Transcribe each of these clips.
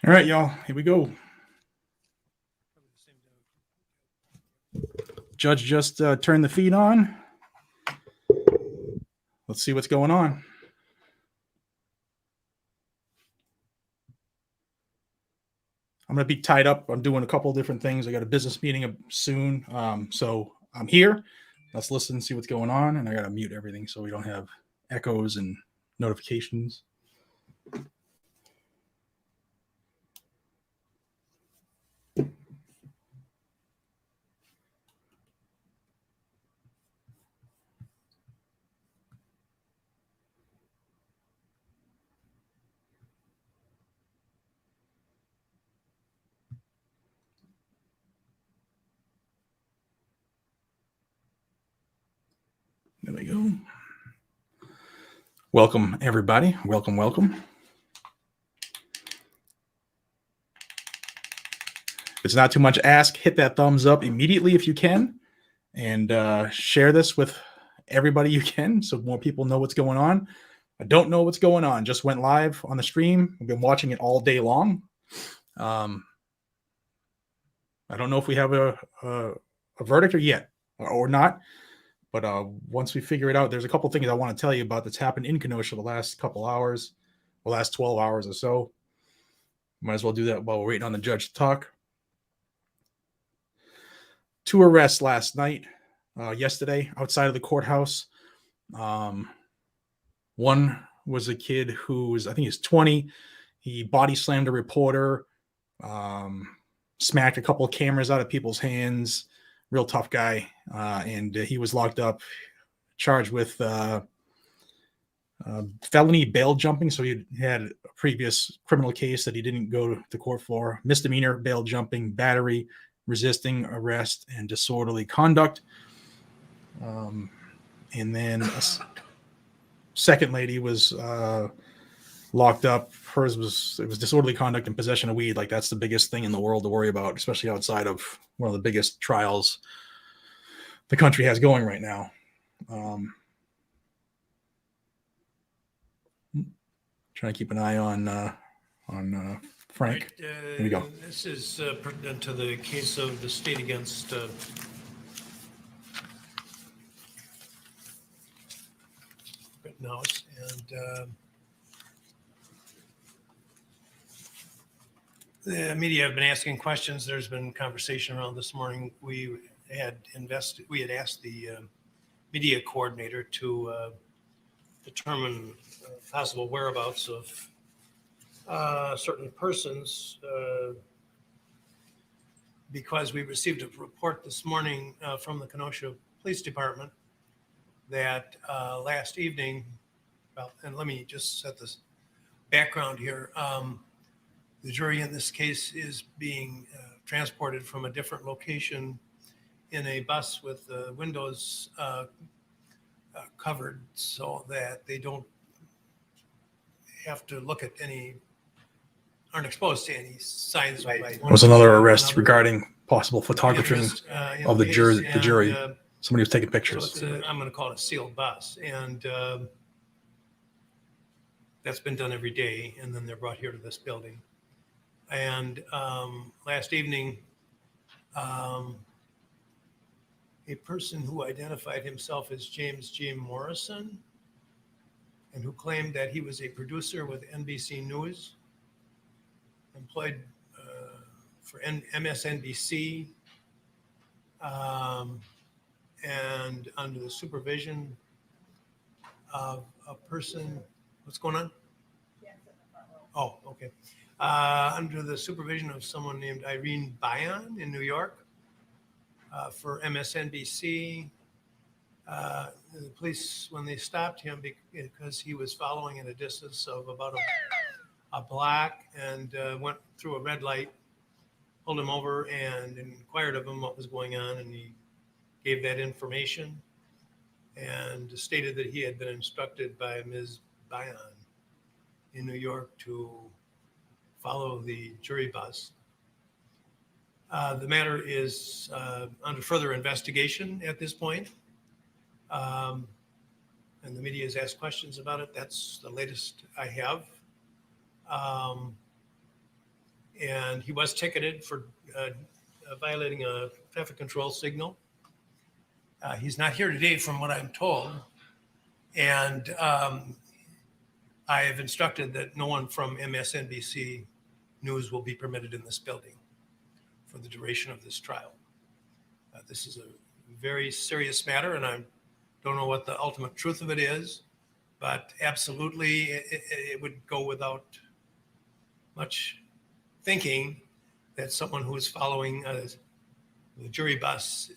All right, y'all, here we go. Judge just turned the feed on. Let's see what's going on. I'm going to be tied up. I'm doing a couple of different things. I got a business meeting soon. So I'm here. Let's listen and see what's going on. And I got to mute everything so we don't have echoes and notifications. There we go. Welcome, everybody. Welcome, welcome. If it's not too much ask, hit that thumbs up immediately if you can. And share this with everybody you can so more people know what's going on. I don't know what's going on. Just went live on the stream. I've been watching it all day long. I don't know if we have a verdict yet or not. But once we figure it out, there's a couple things I want to tell you about that's happened in Kenosha the last couple hours, the last 12 hours or so. Might as well do that while we're waiting on the judge to talk. 2 arrests last night, yesterday, outside of the courthouse. One was a kid who was, I think he's 20. He body slammed a reporter, smacked a couple of cameras out of people's hands. Real tough guy. And he was locked up, charged with felony bail jumping. So he had a previous criminal case that he didn't go to court for. Misdemeanor bail jumping, battery, resisting arrest, and disorderly conduct. And then a second lady was locked up. Hers was disorderly conduct and possession of weed. Like, that's the biggest thing in the world to worry about, especially outside of one of the biggest trials the country has going right now. Trying to keep an eye on Frank. Right, Here we go. This is pertinent to the case of the state against Rittenhouse, and the media have been asking questions. There's been conversation around this morning. We had asked the media coordinator to determine possible whereabouts of certain persons because we received a report this morning from the Kenosha Police Department that last evening, well, and let me just set this background here. The jury in this case is being transported from a different location in a bus with the windows covered so that they don't have to look at aren't exposed to any signs. There was another arrest regarding possible photographing of the jury. Somebody was taking pictures. So I'm going to call it a sealed bus. And that's been done every day. And then they're brought here to this building. And last evening, a person who identified himself as James J. Morrison and who claimed that he was a producer with NBC News, employed for MSNBC, and under the supervision of a person, what's going on? Oh, okay. Under the supervision of someone named Irene Bayan in New York for MSNBC. The police, when they stopped him because he was following at a distance of about a block and went through a red light, pulled him over and inquired of him what was going on, and he gave that information and stated that he had been instructed by Ms. Bayan in New York to follow the jury bus. The matter is under further investigation at this point. And the media has asked questions about it. That's the latest I have. and he was ticketed for violating a traffic control signal. He's not here today, from what I'm told, and I have instructed that no one from MSNBC News will be permitted in this building for the duration of this trial. This is a very serious matter, and I don't know what the ultimate truth of it is, but absolutely it would go without much thinking that someone who is following the jury bus,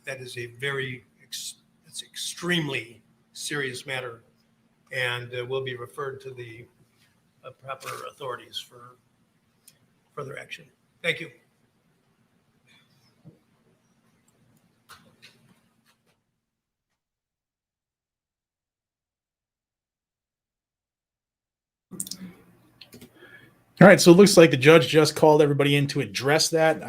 that is it's extremely serious matter, and will be referred to the proper authorities for further action. Thank you. All right, so it looks like the judge just called everybody in to address that.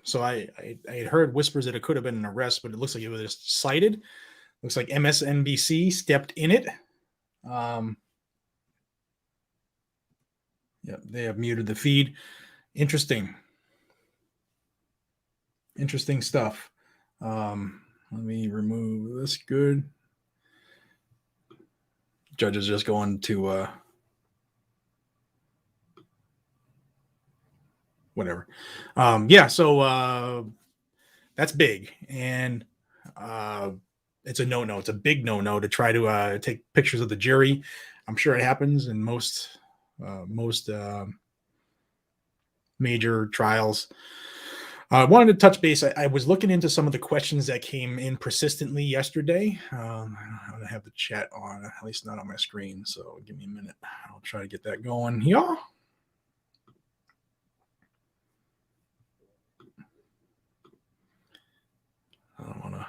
So I had heard whispers that it could have been an arrest, but it looks like it was just cited. Looks like MSNBC stepped in it. Yeah, they have muted the feed. Interesting stuff. Let me remove this. Good. Judge is just going to whatever. Yeah, so that's big, and it's a no-no. It's a big no-no to try to take pictures of the jury. I'm sure it happens in most major trials. I wanted to touch base. I was looking into some of the questions that came in persistently yesterday. I don't have the chat on, at least not on my screen. So give me a minute. I'll try to get that going here. I don't want to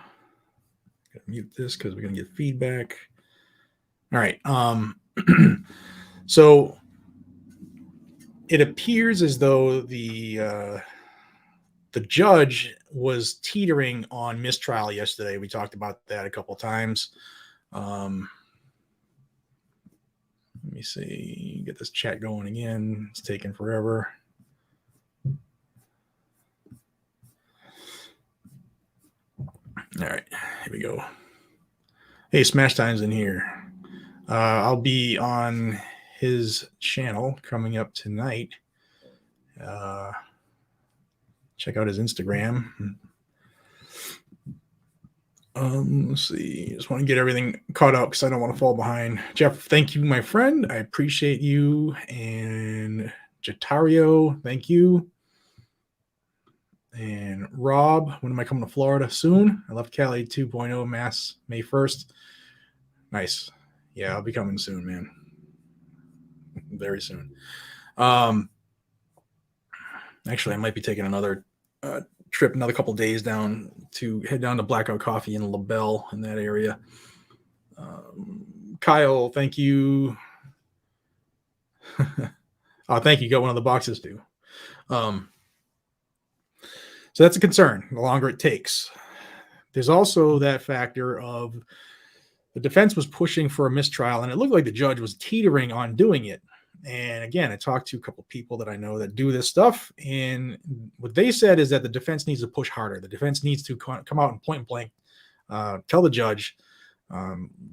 mute this because we're going to get feedback. All right. So it appears as though the judge was teetering on mistrial yesterday. We talked about that a couple of times. Let me see, get this chat going again. It's taking forever. All right, here we go. Hey, Smash Time's in here. I'll be on his channel coming up tonight. Check out his Instagram. Let's see. Just want to get everything caught up because I don't want to fall behind. Jeff, thank you, my friend. I appreciate you. And Jatario, thank you. And Rob, when am I coming to Florida? Soon. I left Cali 2.0 Mass May 1st. Nice. Yeah, I'll be coming soon, man. Very soon. Actually, I might be taking another trip, another couple days down to head down to Blackout Coffee in LaBelle in that area. Kyle, thank you. Oh, thank you. Got one of the boxes too. So that's a concern. The longer it takes, there's also that factor of the defense was pushing for a mistrial, and it looked like the judge was teetering on doing it. And again, I talked to a couple of people that I know that do this stuff, and what they said is that the defense needs to push harder. The defense needs to come out and point blank tell the judge,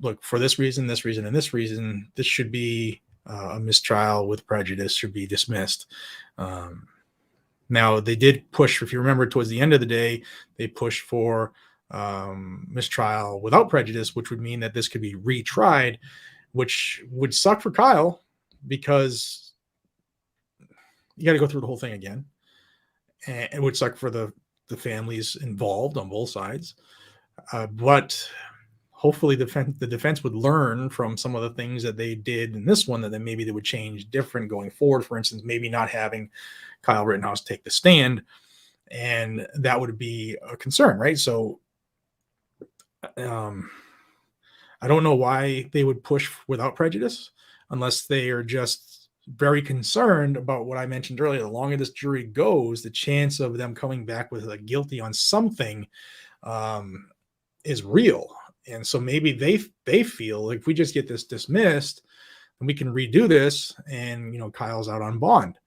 look, for this reason, and this reason, this should be a mistrial with prejudice, should be dismissed. Now, they did push, if you remember, towards the end of the day, they pushed for mistrial without prejudice, which would mean that this could be retried, which would suck for Kyle because you got to go through the whole thing again. And it would suck for the families involved on both sides. But hopefully the defense would learn from some of the things that they did in this one, that then maybe they would change different going forward. For instance, maybe not having Kyle Rittenhouse take the stand, and that would be a concern, right? So I don't know why they would push without prejudice unless they are just very concerned about what I mentioned earlier. The longer this jury goes, the chance of them coming back with a guilty on something is real. And so maybe they feel like if we just get this dismissed, then we can redo this, and Kyle's out on bond.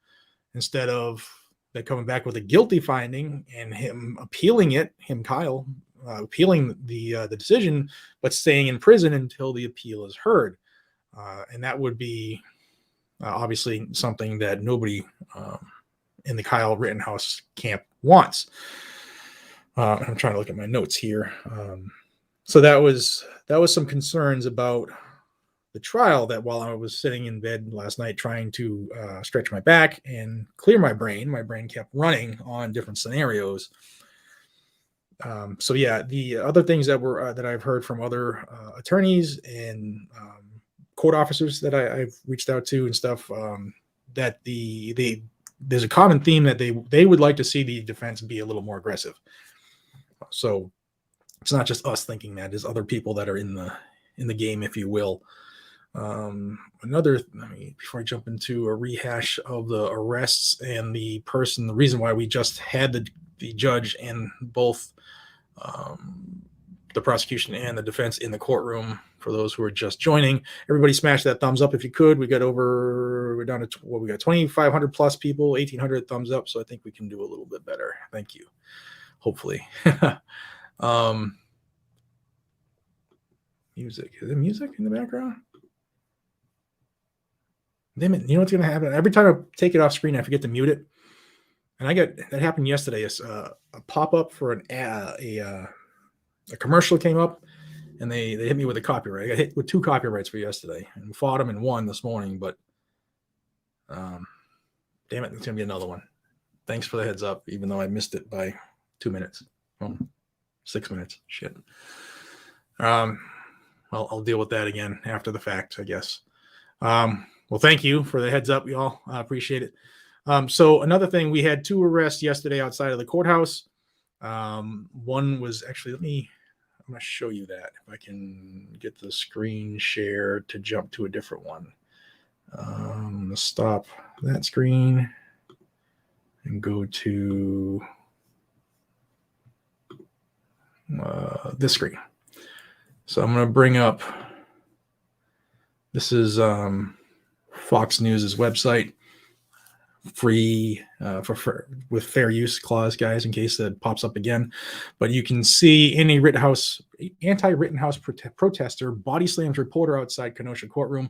instead of that coming back with a guilty finding and him appealing it, Kyle, appealing the decision, but staying in prison until the appeal is heard. And that would be obviously something that nobody in the Kyle Rittenhouse camp wants. I'm trying to look at my notes here. So that was some concerns about the trial, that while I was sitting in bed last night trying to stretch my back and clear my brain kept running on different scenarios. So yeah, the other things that were that I've heard from other attorneys and court officers that I've reached out to and stuff, that there's a common theme that they would like to see the defense be a little more aggressive. So it's not just us thinking that. There's other people that are in the game, if you will. Before I jump into a rehash of the arrests and the reason why we just had the judge and both the prosecution and the defense in the courtroom, for those who are just joining, everybody smash that thumbs up if you could. We're down to we got 2,500 plus people, 1,800 thumbs up. So I think we can do a little bit better. Thank you. Hopefully. Music. Is there music in the background? Damn it. You know what's going to happen? Every time I take it off screen, I forget to mute it. And that happened yesterday. A pop-up for a commercial came up, and they hit me with a copyright. I got hit with 2 copyrights for yesterday, and we fought them and won this morning, but damn it, it's going to be another one. Thanks for the heads up, even though I missed it by 2 minutes. Well, 6 minutes. Shit. Well, I'll deal with that again after the fact, I guess. Well, thank you for the heads up, y'all. I appreciate it. So another thing, we had 2 arrests yesterday outside of the courthouse. One was actually, I'm going to show you that if I can get the screen share to jump to a different one. I'm going to stop that screen and go to this screen. So I'm going to bring up, this is Fox News's website, free with fair use clause, guys, in case that pops up again. But you can see any anti-Rittenhouse protester body slams reporter outside Kenosha courtroom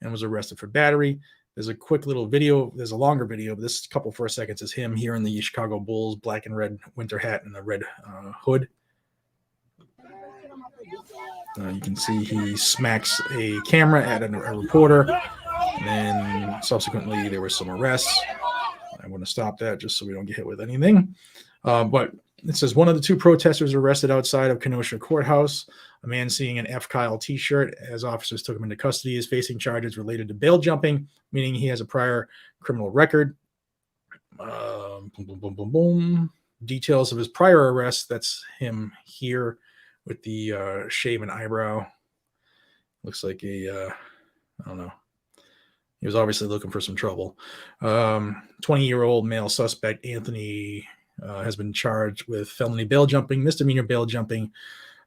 and was arrested for battery. There's a quick little video. There's a longer video, but this couple first seconds is him here in the Chicago Bulls black and red winter hat and the red hood. You can see he smacks a camera at a reporter, and then subsequently there were some arrests. I want to stop that just so we don't get hit with anything. But it says one of the 2 protesters arrested outside of Kenosha Courthouse. A man seeing an F. Kyle t-shirt as officers took him into custody is facing charges related to bail jumping, meaning he has a prior criminal record. Details of his prior arrest. That's him here with the shaven eyebrow. Looks like I don't know. He was obviously looking for some trouble. 20-year-old male suspect Anthony has been charged with felony bail jumping, misdemeanor bail jumping,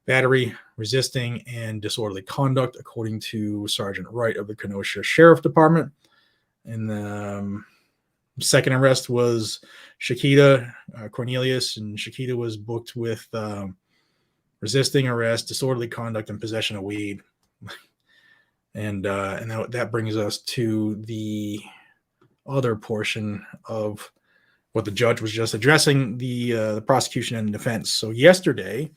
battery, resisting, and disorderly conduct, according to Sergeant Wright of the Kenosha Sheriff Department. And the second arrest was Shakita Cornelius, and Shakita was booked with resisting arrest, disorderly conduct, and possession of weed. And that brings us to the other portion of what the judge was just addressing, the prosecution and defense. So yesterday,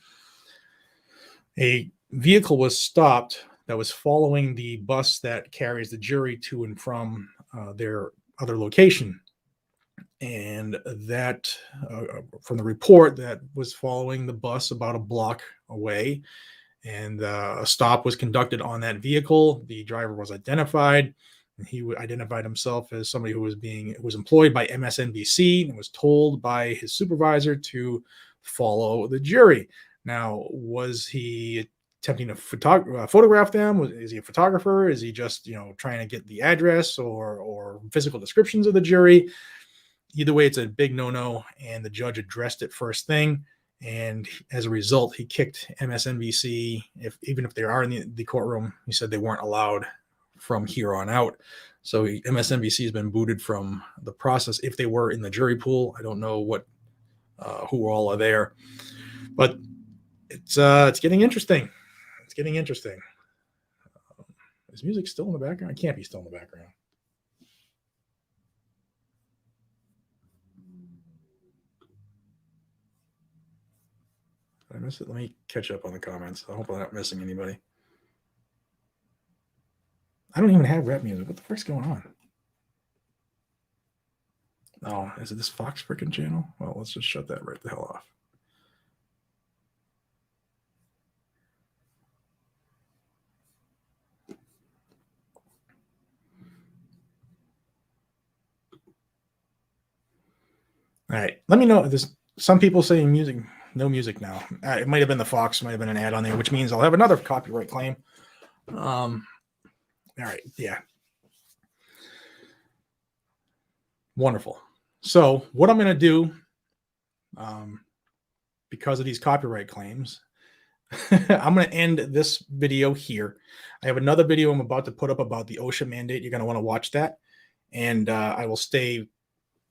a vehicle was stopped that was following the bus that carries the jury to and from their other location. And that, from the report, that was following the bus about a block away. And a stop was conducted on that vehicle. The driver was identified. And he identified himself as somebody who was employed by MSNBC and was told by his supervisor to follow the jury. Now, was he attempting to photograph them? Is he a photographer? Is he just trying to get the address or physical descriptions of the jury? Either way, it's a big no-no, and the judge addressed it first thing. And as a result, he kicked MSNBC. Even if they are in the courtroom, he said they weren't allowed from here on out. So MSNBC has been booted from the process if they were in the jury pool. I don't know what who all are there, but it's getting interesting. It's getting interesting. Is music still in the background? It can't be still in the background. Did I miss it? Let me catch up on the comments. I hope I'm not missing anybody. I don't even have rap music. What the frick's going on? Oh, is it this Fox freaking channel? Well, let's just shut that right the hell off. All right. Let me know if there's some people saying music, no music now. It might have been the Fox, might have been an ad on there, which means I'll have another copyright claim. All right. Yeah. Wonderful. So what I'm going to do, because of these copyright claims, I'm going to end this video here. I have another video I'm about to put up about the OSHA mandate. You're going to want to watch that. And I will stay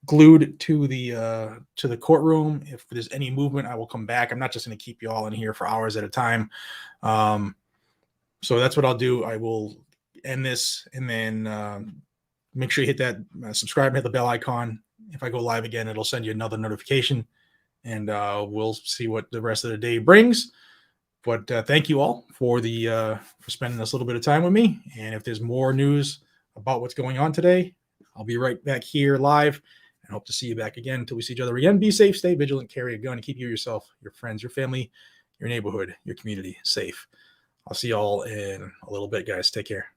glued to the courtroom. If there's any movement, I will come back. I'm not just going to keep you all in here for hours at a time. So that's what I'll do. I will end this and then make sure you hit that subscribe, hit the bell icon. If I go live again, it'll send you another notification, and we'll see what the rest of the day brings. But thank you all for spending this little bit of time with me. And if there's more news about what's going on today, I'll be right back here live, and hope to see you back again until we see each other again. Be safe, stay vigilant, carry a gun, and keep you, yourself, your friends, your family, your neighborhood, your community safe. I'll see you all in a little bit, guys. Take care.